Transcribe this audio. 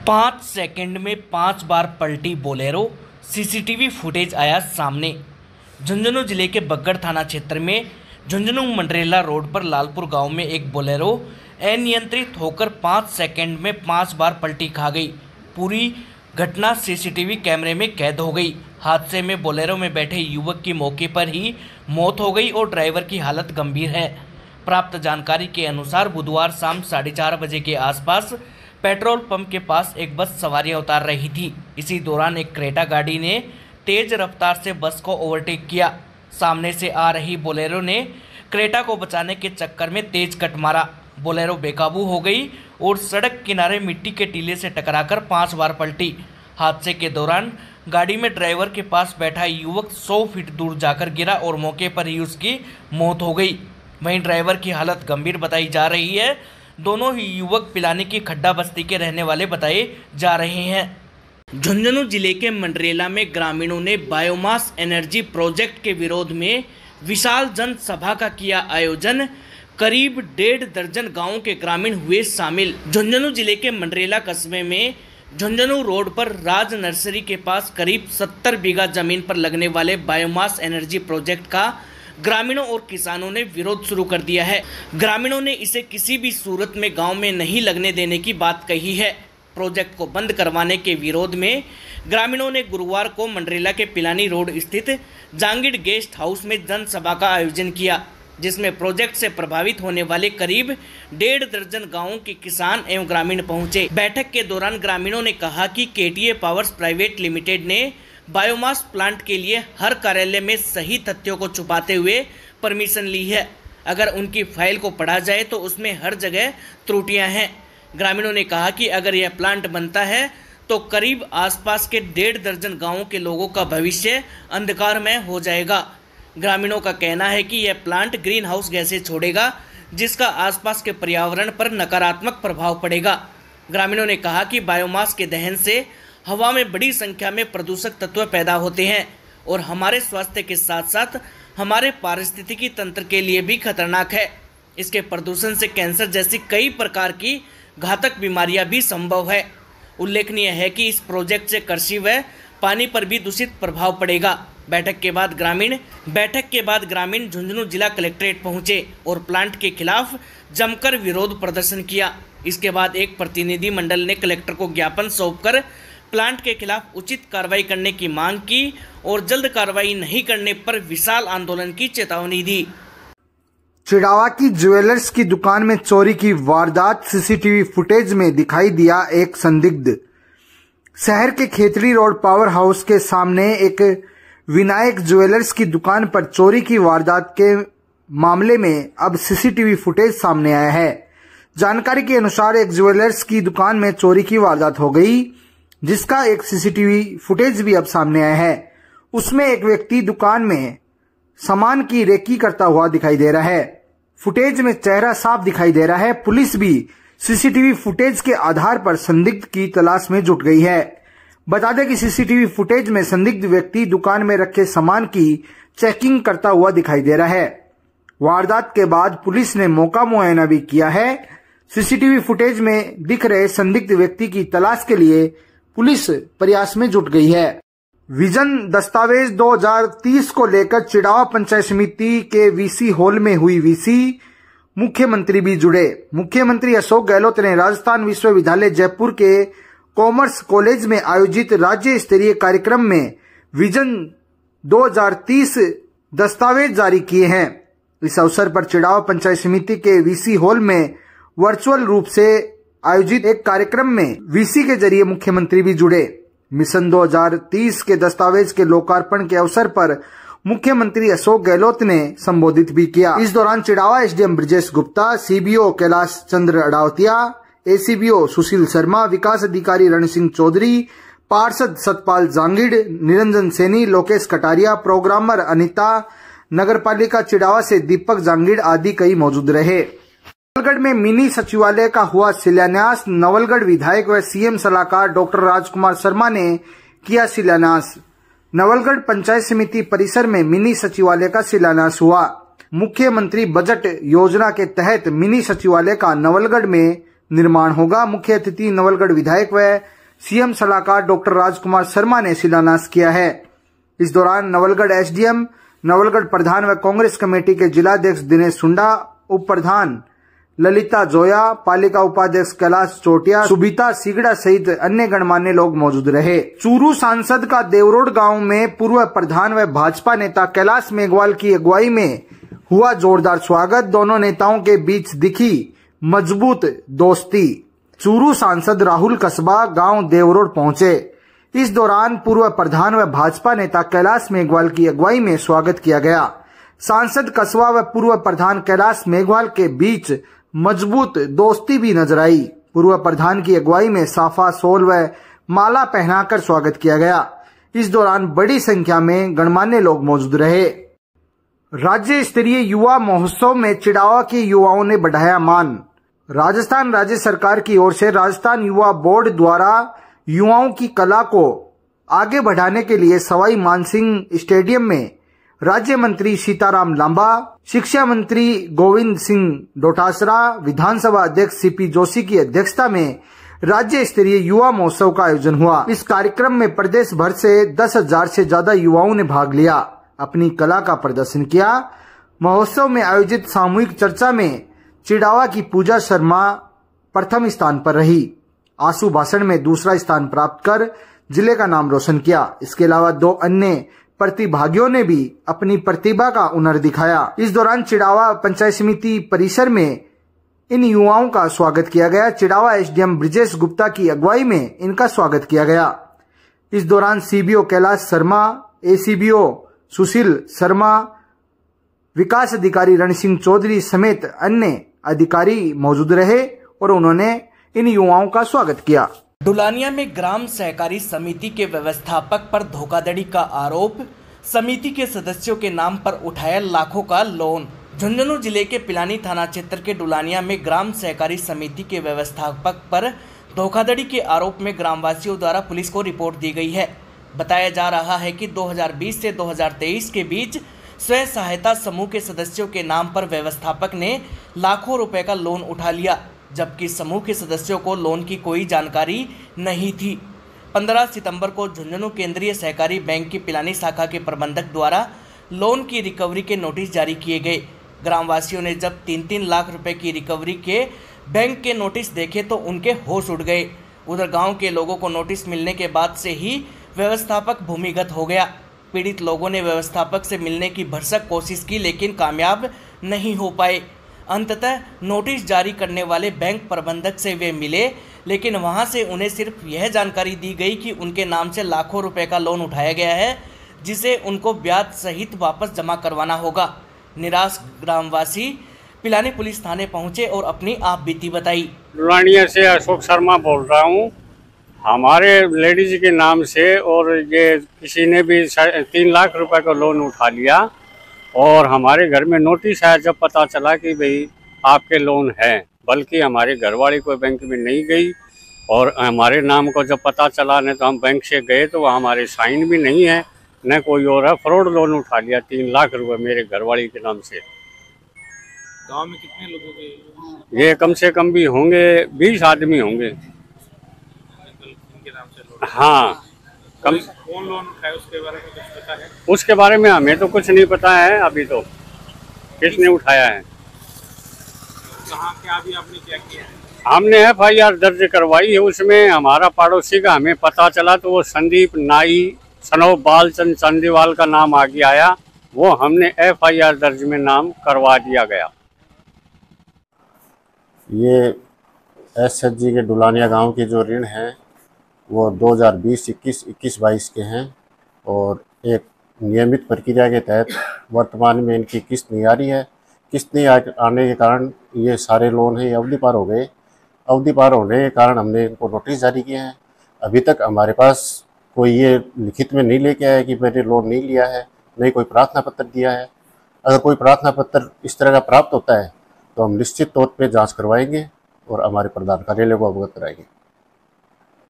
5 second में 5 बार पलटी Bolero, CCTV footage आया सामने। झुंझुनू जिले के बगड़ थाना क्षेत्र में झुंझुनू मंडरेला रोड पर लालपुर गांव में एक बोलेरो अनियंत्रित होकर 5 सेकंड में 5 बार पलटी खा गई। पूरी घटना सीसीटीवी कैमरे में कैद हो गई। हादसे में बोलेरो में बैठे युवक की मौके पर ही मौत हो गई और ड्राइवर की हालत गंभीर है। प्राप्त जानकारी के अनुसार बुधवार शाम 4:30 बजे के आसपास पेट्रोल पंप के पास एक बस सवारियां उतार रही थी। इसी दौरान एक क्रेटा गाड़ी ने तेज रफ्तार से बस को ओवरटेक किया। सामने से आ रही बोलेरो ने क्रेटा को बचाने के चक्कर में तेज कट मारा। बोलेरो बेकाबू हो गई और सड़क किनारे मिट्टी के टीले से टकराकर 5 बार पलटी। हादसे के दौरान गाड़ी में ड्राइवर के पास बैठा युवक 100 फीट दूर जाकर गिरा और मौके पर ही उसकी मौत हो गई। वहीं ड्राइवर की हालत गंभीर बताई जा रही है। दोनों ही युवक पिलानी की खड्डा बस्ती के रहने वाले बताए जा रहे हैं। झुंझुनू जिले के मंडरेला में ग्रामीणों ने बायोमास एनर्जी प्रोजेक्ट के विरोध में विशाल जनसभा का किया आयोजन। करीब 1.5 दर्जन गांवों के ग्रामीण हुए शामिल। झुंझुनू जिले के मंडरेला कस्बे में झुंझुनू रोड पर राज नर्सरी के पास करीब 70 बीघा जमीन पर लगने वाले बायोमास एनर्जी प्रोजेक्ट का ग्रामीणों और किसानों ने विरोध शुरू कर दिया है। ग्रामीणों ने इसे किसी भी सूरत में गांव में नहीं लगने देने की बात कही है। प्रोजेक्ट को बंद करवाने के विरोध में ग्रामीणों ने गुरुवार को मंडरेला के पिलानी रोड स्थित जांगिड़ गेस्ट हाउस में जनसभा का आयोजन किया, जिसमें प्रोजेक्ट से प्रभावित होने वाले करीब 1.5 दर्जन गांवों के किसान एवं ग्रामीण पहुंचे। बैठक के दौरान ग्रामीणों ने कहा कि केटीए पावर्स प्राइवेट लिमिटेड ने बायोमास प्लांट के लिए हर कार्यालय में सही तथ्यों को छुपाते हुए परमिशन ली है। अगर उनकी फाइल को पढ़ा जाए तो उसमें हर जगह त्रुटियां हैं। ग्रामीणों ने कहा कि अगर यह प्लांट बनता है तो करीब आसपास के 1.5 दर्जन गांवों के लोगों का भविष्य अंधकारमय हो जाएगा। ग्रामीणों का कहना है कि यह प्लांट ग्रीन हाउस गैसें छोड़ेगा, जिसका आसपास के पर्यावरण पर नकारात्मक प्रभाव पड़ेगा। ग्रामीणों ने कहा कि बायोमास के दहन से हवा में बड़ी संख्या में प्रदूषक तत्व पैदा होते हैं और हमारे स्वास्थ्य के साथ साथ हमारे पारिस्थितिकी तंत्र के लिए भी खतरनाक है। इसके प्रदूषण से कैंसर जैसी कई प्रकार की घातक बीमारियां भी संभव है। उल्लेखनीय है कि इस प्रोजेक्ट से कृषि व पानी पर भी दूषित प्रभाव पड़ेगा। बैठक के बाद ग्रामीण झुंझुनू जिला कलेक्ट्रेट पहुंचे और प्लांट के खिलाफ जमकर विरोध प्रदर्शन किया। इसके बाद एक प्रतिनिधि मंडल ने कलेक्टर को ज्ञापन सौंपकर प्लांट के खिलाफ उचित कार्रवाई करने की मांग की और जल्द कार्रवाई नहीं करने पर विशाल आंदोलन की चेतावनी दी। चिड़ावा की ज्वेलर्स की दुकान में चोरी की वारदात, सीसीटीवी फुटेज में दिखाई दिया एक संदिग्ध। शहर के खेतड़ी रोड पावर हाउस के सामने एक विनायक ज्वेलर्स की दुकान पर चोरी की वारदात के मामले में अब सीसीटीवी फुटेज सामने आया है। जानकारी के अनुसार एक ज्वेलर्स की दुकान में चोरी की वारदात हो गई, जिसका एक सीसीटीवी फुटेज भी अब सामने आया है। उसमें एक व्यक्ति दुकान में सामान की रेकी करता हुआ दिखाई दे रहा है। फुटेज में चेहरा साफ दिखाई दे रहा है। पुलिस भी सीसीटीवी फुटेज के आधार पर संदिग्ध की तलाश में जुट गई है। बता दें कि सीसीटीवी फुटेज में संदिग्ध व्यक्ति दुकान में रखे सामान की चेकिंग करता हुआ दिखाई दे रहा है। वारदात के बाद पुलिस ने मौका मुआयना भी किया है। सीसीटीवी फुटेज में दिख रहे संदिग्ध व्यक्ति की तलाश के लिए पुलिस प्रयास में जुट गई है। विजन दस्तावेज 2030 को लेकर चिड़ावा पंचायत समिति के वीसी हॉल में हुई वीसी। मुख्यमंत्री भी जुड़े। मुख्यमंत्री अशोक गहलोत ने राजस्थान विश्वविद्यालय जयपुर के कॉमर्स कॉलेज में आयोजित राज्य स्तरीय कार्यक्रम में विजन 2030 दस्तावेज जारी किए हैं। इस अवसर पर चिड़ावा पंचायत समिति के वीसी हॉल में वर्चुअल रूप से आयोजित एक कार्यक्रम में वीसी के जरिए मुख्यमंत्री भी जुड़े। मिशन 2030 के दस्तावेज के लोकार्पण के अवसर पर मुख्यमंत्री अशोक गहलोत ने संबोधित भी किया। इस दौरान चिड़ावा एसडीएम ब्रजेश गुप्ता, सीबीओ कैलाश चंद्र अडावतिया, एसीबीओ सुशील शर्मा, विकास अधिकारी रण सिंह चौधरी, पार्षद सतपाल जांगिड़, निरंजन सैनी, लोकेश कटारिया, प्रोग्रामर अनिता, नगरपालिका चिड़ावा से दीपक जांगिड़ आदि कई मौजूद रहे। नवलगढ़ में मिनी सचिवालय का हुआ शिलान्यास। नवलगढ़ विधायक व सीएम सलाहकार डॉक्टर राजकुमार शर्मा ने किया शिलान्यास। नवलगढ़ पंचायत समिति परिसर में मिनी सचिवालय का शिलान्यास हुआ। मुख्यमंत्री बजट योजना के तहत मिनी सचिवालय का नवलगढ़ में निर्माण होगा। मुख्य अतिथि नवलगढ़ विधायक व सीएम सलाहकार डॉक्टर राजकुमार शर्मा ने शिलान्यास किया है। इस दौरान नवलगढ़ एसडीएम, नवलगढ़ प्रधान व कांग्रेस कमेटी के जिलाध्यक्ष दिनेश सुंडा, उप प्रधान ललिता जोया, पालिका उपाध्यक्ष कैलाश चोटिया, सुबीता सिगड़ा सहित अन्य गणमान्य लोग मौजूद रहे। चूरू सांसद का देवरोड गांव में पूर्व प्रधान व भाजपा नेता कैलाश मेघवाल की अगुवाई में हुआ जोरदार स्वागत। दोनों नेताओं के बीच दिखी मजबूत दोस्ती। चूरू सांसद राहुल कस्बा गांव देवरोड पहुंचे। इस दौरान पूर्व प्रधान व भाजपा नेता कैलाश मेघवाल की अगुवाई में स्वागत किया गया। सांसद कस्बा व पूर्व प्रधान कैलाश मेघवाल के बीच मजबूत दोस्ती भी नजर आई। पूर्व प्रधान की अगुवाई में साफा, शॉल व माला पहनाकर स्वागत किया गया। इस दौरान बड़ी संख्या में गणमान्य लोग मौजूद रहे। राज्य स्तरीय युवा महोत्सव में चिड़ावा के युवाओं ने बढ़ाया मान। राजस्थान राज्य सरकार की ओर से राजस्थान युवा बोर्ड द्वारा युवाओं की कला को आगे बढ़ाने के लिए सवाई मानसिंह स्टेडियम में राज्य मंत्री सीताराम लांबा, शिक्षा मंत्री गोविंद सिंह डोटासरा, विधानसभा अध्यक्ष सीपी जोशी की अध्यक्षता में राज्य स्तरीय युवा महोत्सव का आयोजन हुआ। इस कार्यक्रम में प्रदेश भर से 10,000 से ज्यादा युवाओं ने भाग लिया, अपनी कला का प्रदर्शन किया। महोत्सव में आयोजित सामूहिक चर्चा में चिड़ावा की पूजा शर्मा प्रथम स्थान पर रही। आंसू भाषण में दूसरा स्थान प्राप्त कर जिले का नाम रोशन किया। इसके अलावा 2 अन्य प्रतिभागियों ने भी अपनी प्रतिभा का हुनर दिखाया। इस दौरान चिड़ावा पंचायत समिति परिसर में इन युवाओं का स्वागत किया गया। चिड़ावा एसडीएम ब्रिजेश गुप्ता की अगुवाई में इनका स्वागत किया गया। इस दौरान सीबीओ कैलाश शर्मा, एसीबीओ सुशील शर्मा, विकास अधिकारी रणसिंह चौधरी समेत अन्य अधिकारी मौजूद रहे और उन्होंने इन युवाओं का स्वागत किया। डुलानिया में ग्राम सहकारी समिति के व्यवस्थापक पर धोखाधड़ी का आरोप। समिति के सदस्यों के नाम पर उठाया लाखों का लोन। झुंझुनू जिले के पिलानी थाना क्षेत्र के डुलानिया में ग्राम सहकारी समिति के व्यवस्थापक पर धोखाधड़ी के आरोप में ग्रामवासियों द्वारा पुलिस को रिपोर्ट दी गई है। बताया जा रहा है कि 2020 से 2023 के बीच स्वयं सहायता समूह के सदस्यों के नाम पर व्यवस्थापक ने लाखों रुपए का लोन उठा लिया, जबकि समूह के सदस्यों को लोन की कोई जानकारी नहीं थी। 15 सितंबर को झुंझुनू केंद्रीय सहकारी बैंक की पिलानी शाखा के प्रबंधक द्वारा लोन की रिकवरी के नोटिस जारी किए गए। ग्रामवासियों ने जब 3-3 लाख रुपए की रिकवरी के बैंक के नोटिस देखे तो उनके होश उड़ गए। उधर गांव के लोगों को नोटिस मिलने के बाद से ही व्यवस्थापक भूमिगत हो गया। पीड़ित लोगों ने व्यवस्थापक से मिलने की भरसक कोशिश की, लेकिन कामयाब नहीं हो पाए। अंततः नोटिस जारी करने वाले बैंक प्रबंधक से वे मिले, लेकिन वहां से उन्हें सिर्फ यह जानकारी दी गई कि उनके नाम से लाखों रुपए का लोन उठाया गया है, जिसे उनको ब्याज सहित वापस जमा करवाना होगा। निराश ग्रामवासी पिलानी पुलिस थाने पहुंचे और अपनी आप बीती बताई। डुलानिया से अशोक शर्मा बोल रहा हूँ। हमारे लेडीज के नाम से और ये किसी ने भी 3 लाख रुपए का लोन उठा लिया और हमारे घर में नोटिस आया जब पता चला कि भाई आपके लोन है, बल्कि हमारे घरवाली कोई बैंक में नहीं गई और हमारे नाम को जब पता चला न तो हम बैंक से गए तो वहाँ हमारे साइन भी नहीं है, न कोई और है। फ्रॉड लोन उठा लिया 3 लाख रुपए मेरे घरवाली के नाम से। गांव में कितने लोगों के? ये कम से कम भी होंगे 20 आदमी होंगे। इनके नाम से लोन? हाँ। कौन लोन उठाया उसके बारे में कुछ पता है? उसके बारे में हमें तो कुछ नहीं पता है अभी, तो किसने उठाया है। कहाँ क्या भी आपने क्या किया है? हमने FIR दर्ज करवाई है। उसमें हमारा पड़ोसी का हमें पता चला तो वो संदीप नाई सनोव बालचंद चंदीवाल का नाम आगे आया, वो हमने FIR दर्ज में नाम करवा दिया गया। ये SHG के डुलानिया गांव के जो ऋण हैं वो 2020, 21, 22 के हैं और एक नियमित प्रक्रिया के तहत वर्तमान में इनकी किस्त नहीं आ रही है। किस्त नहीं आने के कारण ये सारे लोन हैं ये अवधि पार हो गए। अवधि पार होने के कारण हमने इनको नोटिस जारी किए हैं। अभी तक हमारे पास कोई ये लिखित में नहीं लेके आया कि मैंने लोन नहीं लिया है, नहीं कोई प्रार्थना पत्र दिया है। अगर कोई प्रार्थना पत्र इस तरह का प्राप्त होता है तो हम निश्चित तौर पे जांच करवाएंगे और हमारे प्रधान कार्यालय को अवगत कराएंगे।